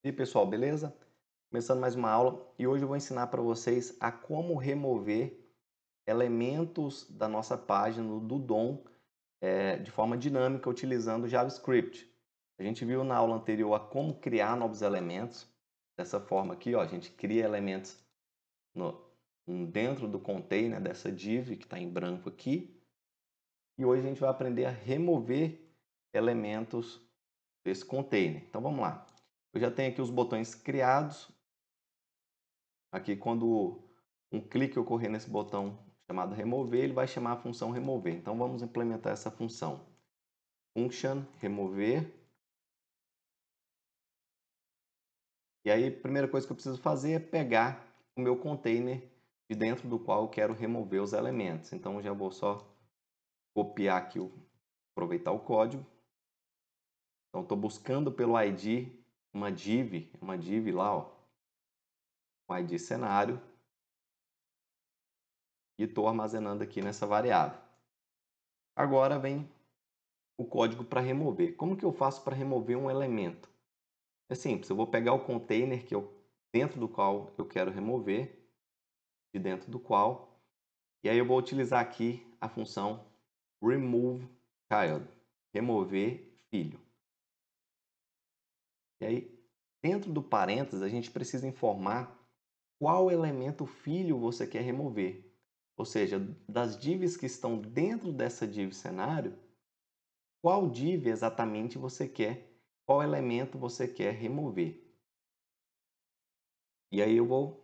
E aí, pessoal, beleza? Começando mais uma aula e hoje eu vou ensinar para vocês a como remover elementos da nossa página do DOM de forma dinâmica utilizando o JavaScript. A gente viu na aula anterior a como criar novos elementos. Dessa forma aqui, ó, a gente cria elementos dentro do container dessa div que está em branco aqui. E hoje a gente vai aprender a remover elementos desse container. Então vamos lá. Eu já tenho aqui os botões criados. Aqui, quando um clique ocorrer nesse botão chamado remover, ele vai chamar a função remover. Então, vamos implementar essa função. Function remover. E aí, a primeira coisa que eu preciso fazer é pegar o meu container de dentro do qual eu quero remover os elementos. Então, já vou só copiar aqui, aproveitar o código. Então, estou buscando pelo ID uma div lá, ó, com ID cenário. E estou armazenando aqui nessa variável. Agora vem o código para remover. Como que eu faço para remover um elemento? É simples, eu vou pegar o container dentro do qual eu quero remover, de dentro do qual, e aí eu vou utilizar aqui a função remove child, remover filho. E aí, dentro do parênteses, a gente precisa informar qual elemento filho você quer remover. Ou seja, das divs que estão dentro dessa div cenário, qual div exatamente você quer, qual elemento você quer remover. E aí eu vou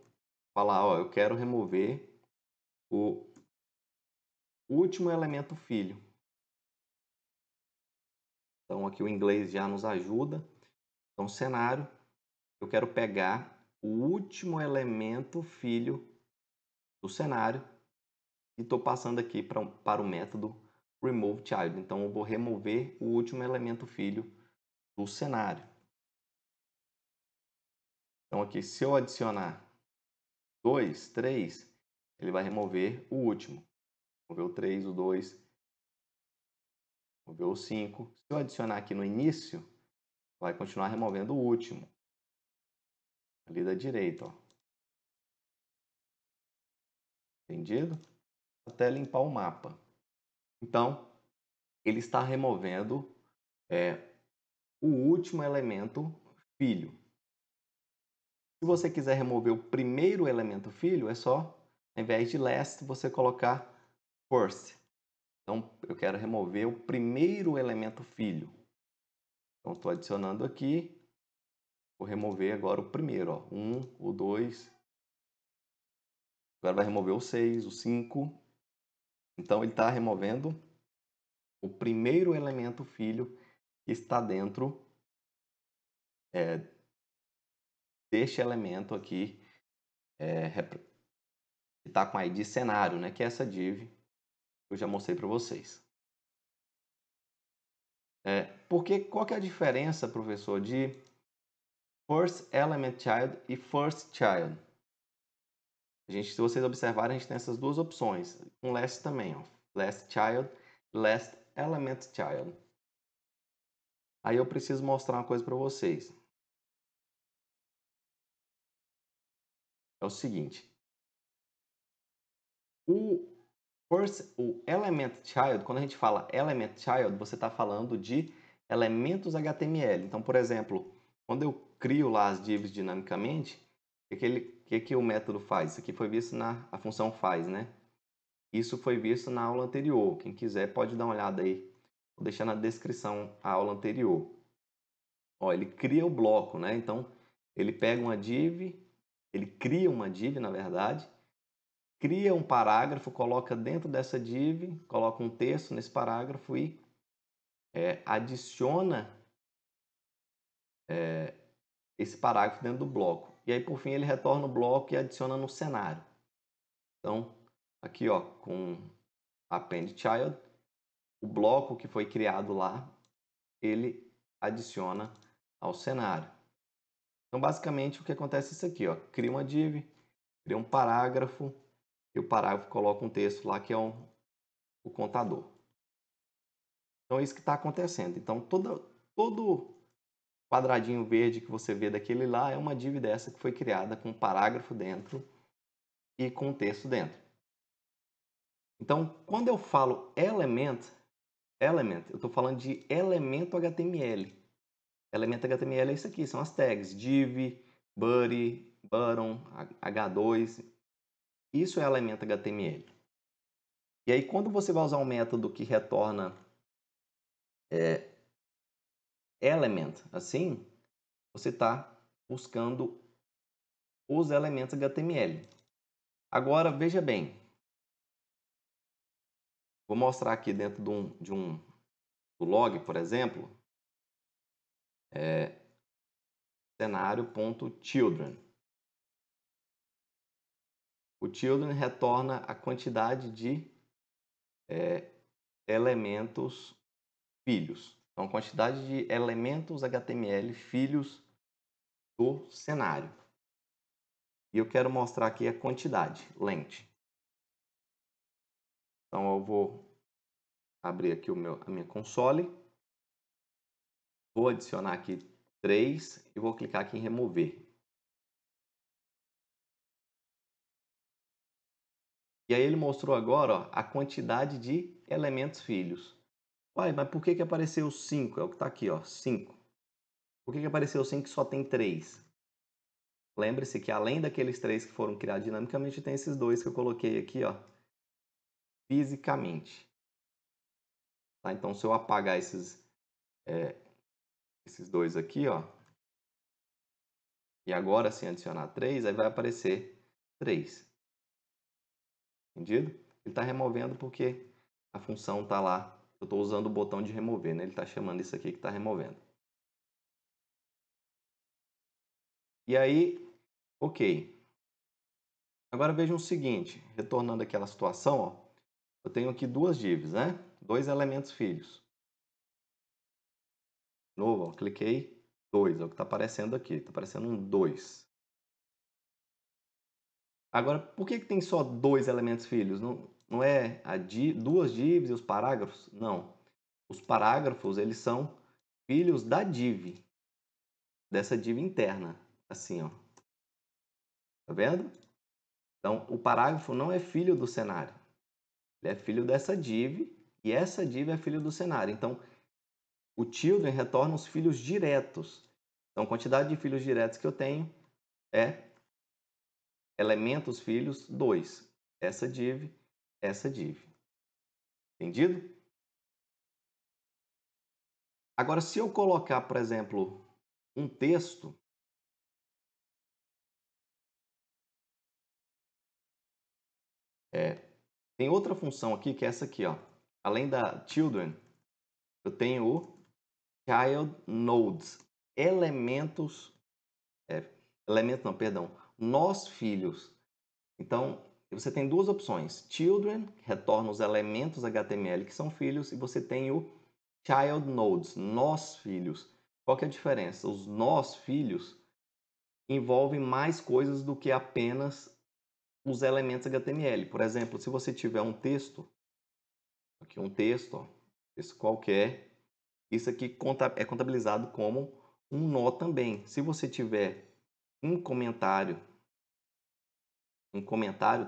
falar, ó, eu quero remover o último elemento filho. Então aqui o inglês já nos ajuda. Então cenário, eu quero pegar o último elemento filho do cenário e estou passando aqui para o método removeChild. Então eu vou remover o último elemento filho do cenário. Então aqui, se eu adicionar 2, 3, ele vai remover o último. Remover o 3, o 2, remover o 5. Se eu adicionar aqui no início, vai continuar removendo o último. Ali da direita, ó. Entendido? Até limpar o mapa. Então, ele está removendo o último elemento filho. Se você quiser remover o primeiro elemento filho, é só, ao invés de last, você colocar first. Então, eu quero remover o primeiro elemento filho. Então, estou adicionando aqui. Vou remover agora o primeiro, ó. 1, o 2. Agora vai remover o 6, o 5. Então, ele está removendo o primeiro elemento filho que está dentro deste elemento aqui, que está com a ID cenário, né? Que é essa div que eu já mostrei para vocês. Porque qual que é a diferença, professor, de first element child e first child? Se vocês observarem, a gente tem essas duas opções. Um last também, ó. Last child, last element child. Aí eu preciso mostrar uma coisa para vocês. É o seguinte. O element child, quando a gente fala element child, você está falando de elementos HTML. Então, por exemplo, quando eu crio lá as divs dinamicamente, o que o método faz? Isso aqui foi visto a função faz, né? Isso foi visto na aula anterior. Quem quiser pode dar uma olhada aí. Vou deixar na descrição a aula anterior. Ó, ele cria o bloco, né? Então, ele pega uma div, ele cria uma div, na verdade, cria um parágrafo, coloca dentro dessa div, coloca um texto nesse parágrafo e adiciona esse parágrafo dentro do bloco. E aí, por fim, ele retorna o bloco e adiciona no cenário. Então, aqui, ó, com append child, o bloco que foi criado lá, ele adiciona ao cenário. Então, basicamente, o que acontece é isso aqui, ó, cria uma div, cria um parágrafo, e o parágrafo coloca um texto lá que é o contador. Então, é isso que está acontecendo. Então, todo quadradinho verde que você vê daquele lá é uma div dessa que foi criada com um parágrafo dentro e com um texto dentro. Então, quando eu falo element, eu estou falando de elemento HTML. Elemento HTML é isso aqui, são as tags div, body, button, h2. Isso é elemento HTML. E aí, quando você vai usar um método que retorna element, assim, você está buscando os elementos HTML. Agora, veja bem. Vou mostrar aqui dentro do log, por exemplo, cenário.children. O children retorna a quantidade de elementos filhos. Então, a quantidade de elementos HTML filhos do cenário. E eu quero mostrar aqui a quantidade, length. Então, eu vou abrir aqui a minha console. Vou adicionar aqui 3 e vou clicar aqui em remover. E aí ele mostrou agora, ó, a quantidade de elementos filhos. Uai, mas por que apareceu 5? É o que está aqui, ó, 5. Por que apareceu 5 e só tem 3? Lembre-se que além daqueles 3 que foram criados dinamicamente, tem esses 2 que eu coloquei aqui, ó, fisicamente. Tá? Então, se eu apagar esses 2 aqui, ó, e agora sim adicionar 3, aí vai aparecer 3. Entendido? Ele está removendo porque a função está lá. Eu estou usando o botão de remover, né? Ele está chamando isso aqui que está removendo. E aí, ok. Agora vejam o seguinte, retornando àquela situação, ó, eu tenho aqui duas divs, né? 2 elementos filhos. De novo, ó, cliquei, 2, é o que está aparecendo aqui, está aparecendo um 2. Agora, por que tem só 2 elementos filhos? Não é duas divs e os parágrafos? Não. Os parágrafos, eles são filhos da div, dessa div interna, assim, ó. Tá vendo? Então, o parágrafo não é filho do cenário. Ele é filho dessa div e essa div é filho do cenário. Então, o children retorna os filhos diretos. Então, a quantidade de filhos diretos que eu tenho é elementos filhos 2. Essa div. Entendido? Agora, se eu colocar, por exemplo, um texto, tem outra função aqui que é essa aqui, ó. Além da children, eu tenho o child nodes, nós filhos. Então, você tem duas opções. Children retorna os elementos HTML que são filhos e você tem o child nodes, nós filhos. Qual que é a diferença? Os nós filhos envolvem mais coisas do que apenas os elementos HTML. Por exemplo, se você tiver um texto, aqui um texto, ó, texto qualquer, isso aqui é contabilizado como um nó também. Se você tiver um comentário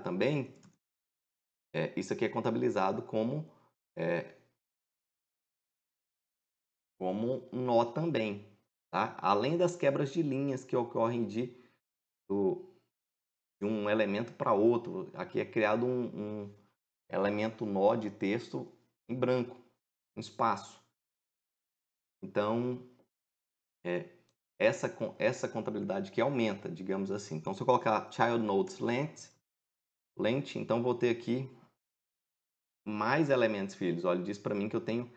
também, isso aqui é contabilizado como um nó também, tá? Além das quebras de linhas que ocorrem de um elemento para outro. Aqui é criado um elemento nó de texto em branco, um espaço. Então, essa contabilidade que aumenta, digamos assim. Então, se eu colocar child nodes length, então vou ter aqui mais elementos filhos. Olha, ele diz para mim que eu tenho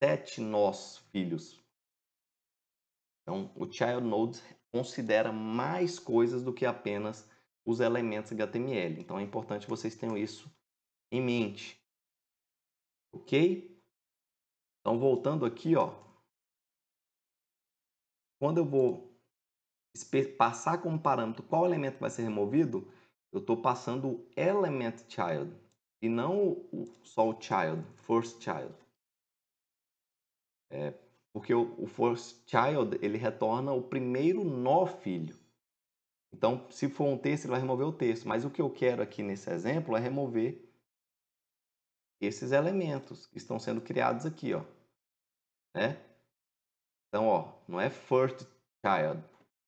7 nós filhos. Então, o child nodes considera mais coisas do que apenas os elementos HTML. Então, é importante que vocês tenham isso em mente. Ok? Então, voltando aqui, ó, quando eu vou passar como parâmetro qual elemento vai ser removido, eu estou passando o element child e não só o child, first child. Porque o first child, ele retorna o primeiro nó filho. Então, se for um texto, ele vai remover o texto. Mas o que eu quero aqui nesse exemplo é remover esses elementos que estão sendo criados aqui, ó, né? Então, ó, não é first child,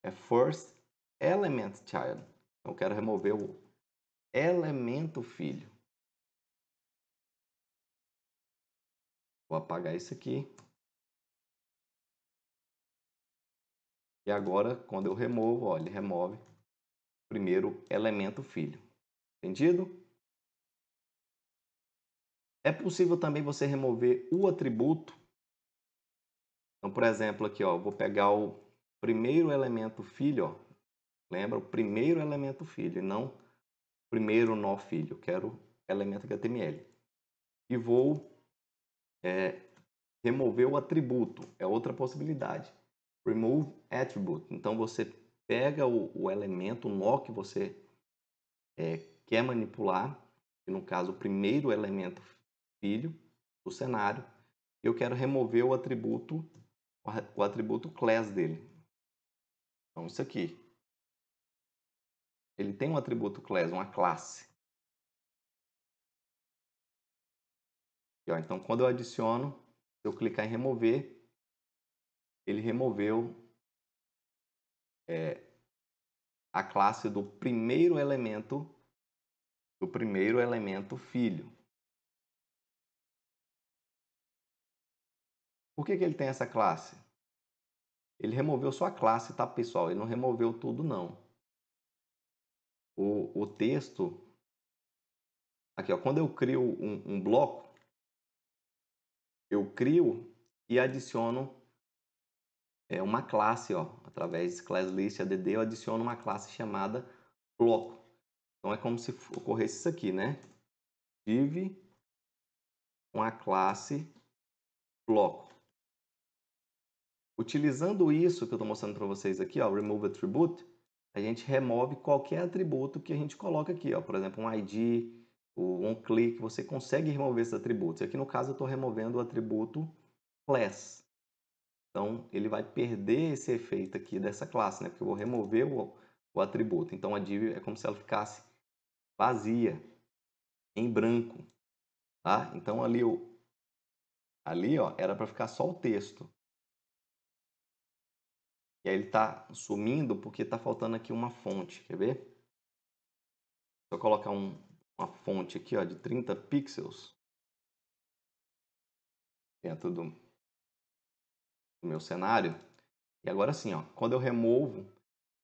é first element child. Então, eu quero remover o elemento filho. Vou apagar isso aqui. E agora, quando eu removo, ó, ele remove o primeiro elemento filho. Entendido? É possível também você remover o atributo. Então, por exemplo, aqui, ó, eu vou pegar o primeiro elemento filho, ó. Lembra? O primeiro elemento filho, e não o primeiro nó filho. Eu quero elemento HTML. E vou remover o atributo. É outra possibilidade. Remove attribute. Então, você pega o elemento, o nó que você quer manipular, que no caso o primeiro elemento filho do cenário, eu quero remover o atributo class dele. Então, isso aqui. Ele tem um atributo class, uma classe. E, ó, então, quando eu adiciono, se eu clicar em remover, ele removeu a classe do primeiro elemento filho. Por que ele tem essa classe? Ele removeu só a classe, tá, pessoal? Ele não removeu tudo, não. O texto... Aqui, ó, quando eu crio um bloco, eu crio e adiciono uma classe, ó, através de class list add, eu adiciono uma classe chamada bloco. Então, é como se ocorresse isso aqui, né? Div uma classe bloco. Utilizando isso que eu estou mostrando para vocês aqui, ó, remove attribute, a gente remove qualquer atributo que a gente coloca aqui, ó, por exemplo, um ID, um click, você consegue remover esses atributos. Aqui no caso eu estou removendo o atributo class. Então ele vai perder esse efeito aqui dessa classe, né? Porque eu vou remover o atributo. Então a div é como se ela ficasse vazia, em branco, tá? Então ali ó, era para ficar só o texto. E aí ele está sumindo porque está faltando aqui uma fonte, quer ver? Se eu colocar uma fonte aqui, ó, de 30 pixels dentro do meu cenário, e agora sim, ó, quando eu removo,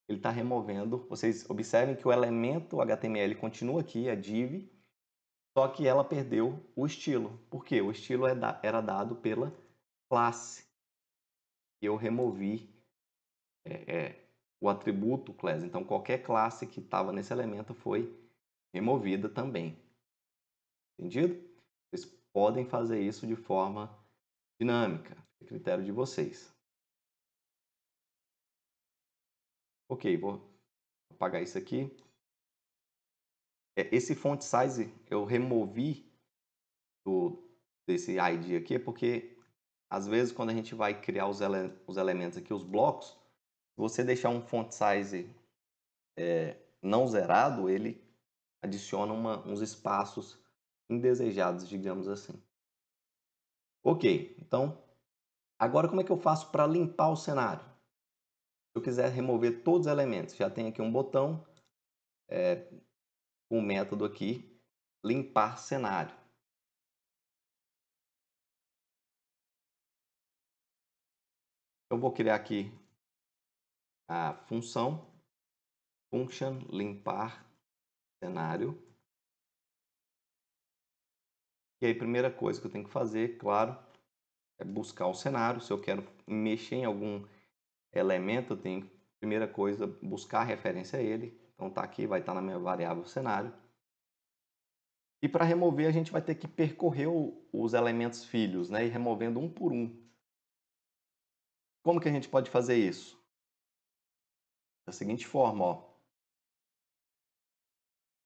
ele está removendo, vocês observem que o elemento HTML continua aqui, a div, só que ela perdeu o estilo. Por quê? O estilo era dado pela classe. E eu removi o atributo class. Então, qualquer classe que estava nesse elemento foi removida também. Entendido? Vocês podem fazer isso de forma dinâmica, é critério de vocês. Ok, vou apagar isso aqui. Esse font size eu removi desse ID aqui, porque às vezes quando a gente vai criar os elementos aqui, os blocos, se você deixar um font size não zerado, ele adiciona uns espaços indesejados, digamos assim. Ok, então, agora como é que eu faço para limpar o cenário? Se eu quiser remover todos os elementos, já tem aqui um botão com o método aqui, limpar cenário. Eu vou criar aqui a função function limpar cenário. E aí, primeira coisa que eu tenho que fazer, claro, é buscar o cenário. Se eu quero mexer em algum elemento, eu tenho que, primeira coisa, buscar a referência a ele. Então, tá aqui, vai estar na minha variável cenário. E para remover, a gente vai ter que percorrer os elementos filhos, né? E removendo um por um. Como que a gente pode fazer isso? Da seguinte forma, ó.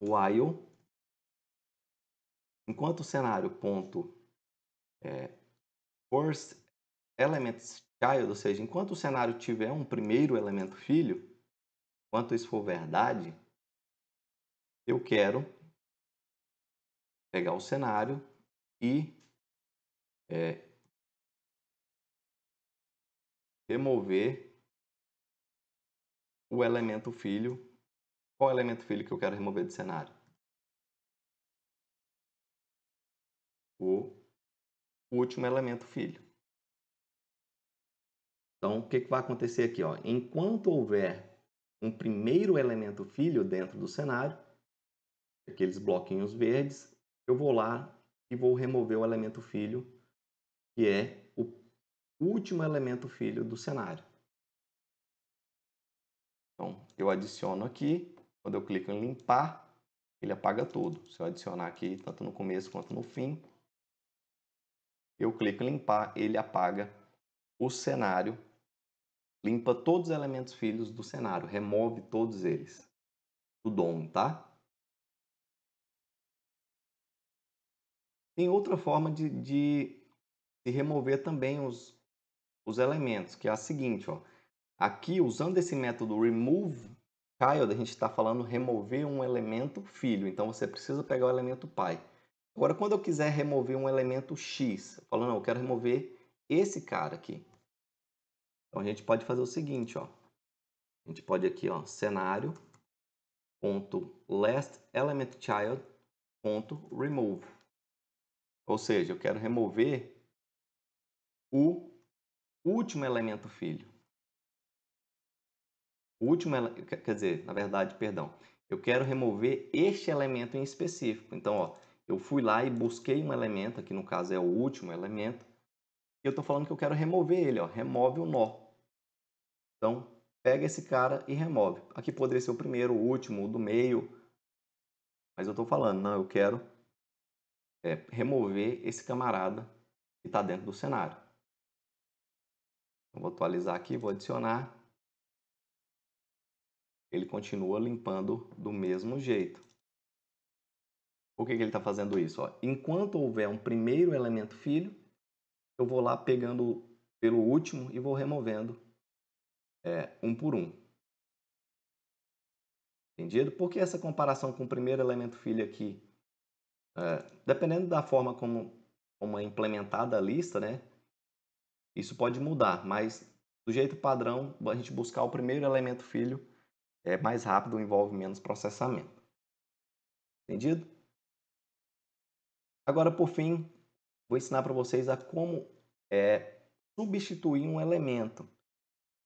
While, enquanto o cenário ponto first element child, ou seja, enquanto o cenário tiver um primeiro elemento filho, enquanto isso for verdade, eu quero pegar o cenário e remover o elemento filho. Qual elemento filho que eu quero remover do cenário? O último elemento filho. Então, o que vai acontecer aqui? Ó? Enquanto houver um primeiro elemento filho dentro do cenário, aqueles bloquinhos verdes, eu vou lá e vou remover o elemento filho, que é o último elemento filho do cenário. Então, eu adiciono aqui, quando eu clico em limpar, ele apaga tudo. Se eu adicionar aqui, tanto no começo quanto no fim, eu clico em limpar, ele apaga o cenário, limpa todos os elementos filhos do cenário, remove todos eles do DOM, tá? Tem outra forma de remover também os elementos, que é a seguinte, ó. Aqui, usando esse método remove child, a gente está falando remover um elemento filho. Então, você precisa pegar o elemento pai. Agora, quando eu quiser remover um elemento x, falando, não, eu quero remover esse cara aqui. Então, a gente pode fazer o seguinte, ó. A gente pode aqui, ó, cenário.lastElementChild.remove. Ou seja, eu quero remover o último elemento filho. O último, quer dizer, na verdade, perdão, eu quero remover este elemento em específico. Então, ó, eu fui lá e busquei um elemento, aqui no caso é o último elemento, e eu estou falando que eu quero remover ele, ó, remove o nó. Então, pega esse cara e remove. Aqui poderia ser o primeiro, o último, o do meio, mas eu estou falando, não, eu quero remover esse camarada que está dentro do cenário. Eu vou atualizar aqui, vou adicionar. Ele continua limpando do mesmo jeito. Por que ele está fazendo isso? Ó, enquanto houver um primeiro elemento filho, eu vou lá pegando pelo último e vou removendo um por um. Entendido? Por que essa comparação com o primeiro elemento filho aqui? Dependendo da forma como é implementada a lista, né? Isso pode mudar, mas do jeito padrão, a gente buscar o primeiro elemento filho é mais rápido, envolve menos processamento. Entendido? Agora, por fim, vou ensinar para vocês a como substituir um elemento.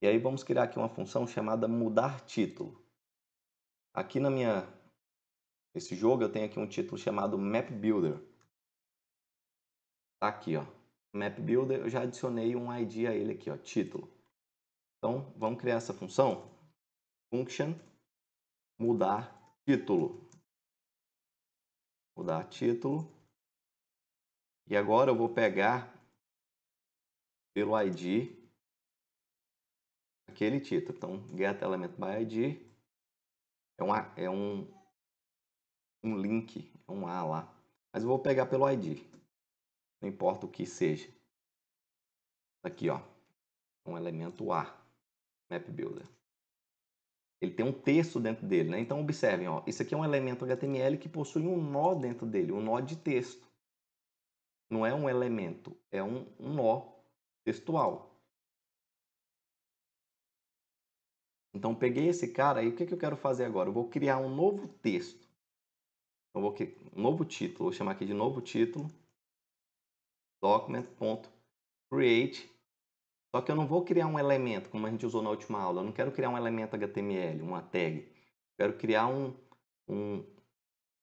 E aí vamos criar aqui uma função chamada mudar título. Aqui nesse jogo eu tenho aqui um título chamado Map Builder. Tá aqui, ó. Map Builder, eu já adicionei um ID a ele aqui, ó, título. Então, vamos criar essa função. Function mudar título. Mudar título. E agora eu vou pegar pelo ID aquele título. Então, get element by ID é um link, é um A lá. Mas eu vou pegar pelo ID. Não importa o que seja. Aqui, ó. Um elemento A. Map Builder. Ele tem um texto dentro dele, né? Então, observem, ó. Isso aqui é um elemento HTML que possui um nó dentro dele. Um nó de texto. Não é um elemento. É um nó textual. Então, peguei esse cara e o que eu quero fazer agora? Eu vou criar um novo texto. Eu vou criar um novo título. Vou chamar aqui de novo título. Document.create. Só que eu não vou criar um elemento, como a gente usou na última aula. Eu não quero criar um elemento HTML, uma tag. Eu quero criar um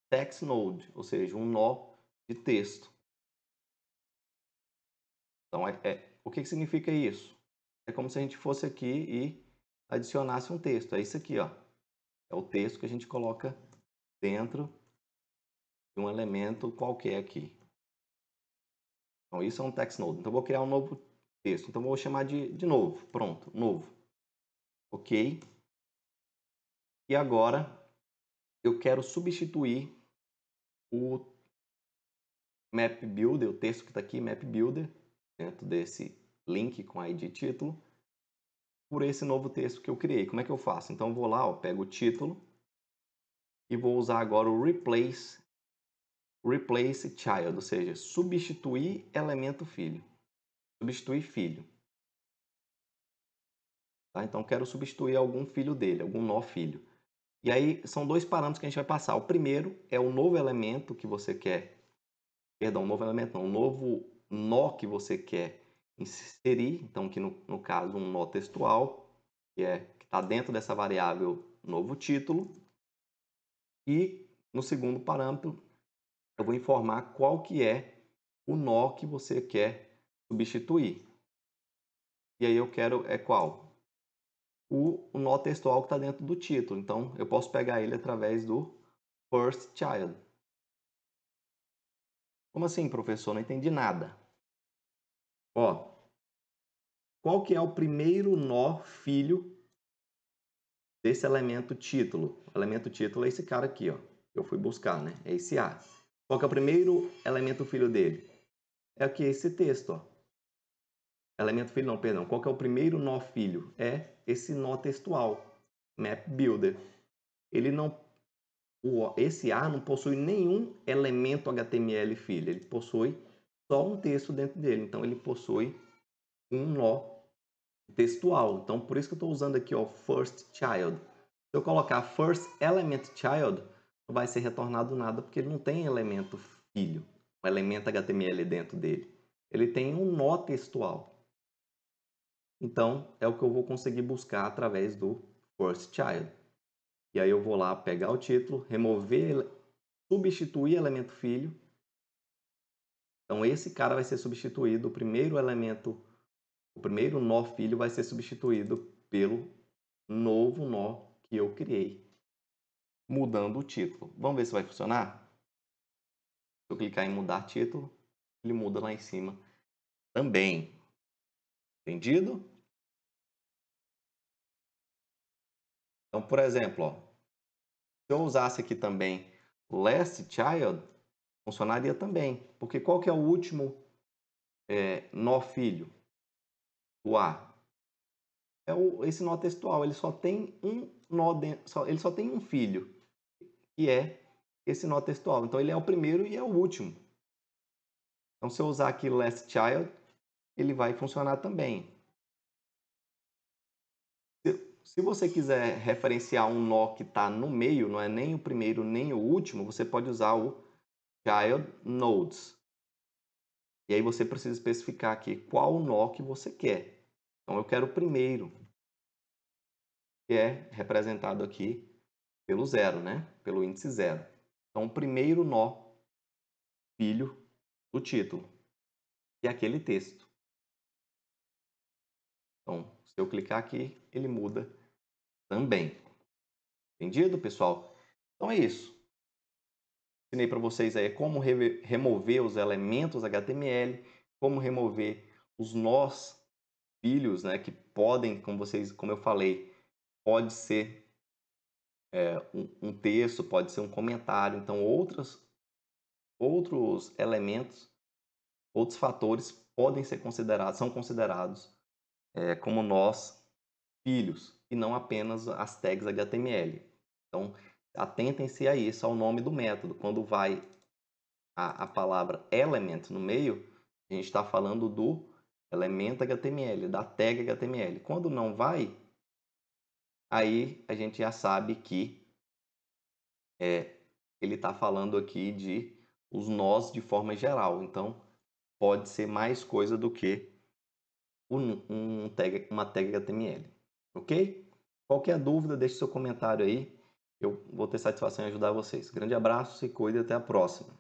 text node, ou seja, um nó de texto. Então, o que significa isso? É como se a gente fosse aqui e adicionasse um texto. É isso aqui, ó. É o texto que a gente coloca dentro de um elemento qualquer aqui. Então, isso é um text node. Então, eu vou criar um novo texto. Então, eu vou chamar de novo. Pronto, novo. Ok. E agora, eu quero substituir o Map Builder, o texto que está aqui, Map Builder, dentro desse link com ID título, por esse novo texto que eu criei. Como é que eu faço? Então, eu vou lá, ó, pego o título e vou usar agora o replace child, ou seja, substituir elemento filho. Substituir filho. Tá? Então, quero substituir algum filho dele, algum nó filho. E aí, são dois parâmetros que a gente vai passar. O primeiro é o novo elemento que você quer, perdão, novo elemento não, o novo nó que você quer inserir, então, que no caso, um nó textual, que está dentro dessa variável novo título. E no segundo parâmetro, eu vou informar qual que é o nó que você quer substituir. E aí eu quero qual? O nó textual que está dentro do título. Então, eu posso pegar ele através do first child. Como assim, professor? Não entendi nada. Ó, qual que é o primeiro nó filho desse elemento título? O elemento título é esse cara aqui, ó. Eu fui buscar, né? É esse A. Qual que é o primeiro elemento filho dele? É aqui esse texto, ó. Elemento filho não, perdão. Qual que é o primeiro nó filho? É esse nó textual, Map Builder. Ele não, esse A não possui nenhum elemento HTML filho. Ele possui só um texto dentro dele. Então, ele possui um nó textual. Então, por isso que eu estou usando aqui o first child. Se eu colocar first element child, não vai ser retornado nada, porque ele não tem elemento filho, um elemento HTML dentro dele. Ele tem um nó textual. Então, é o que eu vou conseguir buscar através do first child. E aí eu vou lá pegar o título, remover, substituir elemento filho. Então, esse cara vai ser substituído, o primeiro elemento, o primeiro nó filho vai ser substituído pelo novo nó que eu criei, mudando o título. Vamos ver se vai funcionar? Se eu clicar em mudar título, ele muda lá em cima também. Entendido? Então, por exemplo, ó, se eu usasse aqui também last child, funcionaria também. Porque qual que é o último nó filho? O A. É esse nó textual. Ele só tem um nó dentro, ele só tem um filho, que é esse nó textual. Então, ele é o primeiro e é o último. Então, se eu usar aqui last child, ele vai funcionar também. Se você quiser referenciar um nó que está no meio, não é nem o primeiro nem o último, você pode usar o child nodes. E aí você precisa especificar aqui qual nó que você quer. Então, eu quero o primeiro, que é representado aqui pelo zero, né? Pelo índice zero. Então, o primeiro nó filho do título, que é aquele texto. Então, se eu clicar aqui, ele muda também. Entendido, pessoal? Então é isso. Ensinei para vocês aí como remover os elementos HTML, como remover os nós filhos, né, que podem, como eu falei, pode ser um texto, pode ser um comentário. Então, outros elementos, outros fatores podem ser considerados, são considerados como nós filhos, e não apenas as tags HTML. Então, atentem-se a isso, ao nome do método. Quando vai a palavra element no meio, a gente está falando do elemento HTML, da tag HTML. Quando não vai, aí a gente já sabe que ele está falando aqui de os nós de forma geral. Então, pode ser mais coisa do que uma tag HTML. Ok? Qualquer dúvida, deixe seu comentário aí. Eu vou ter satisfação em ajudar vocês. Grande abraço, se cuide e até a próxima.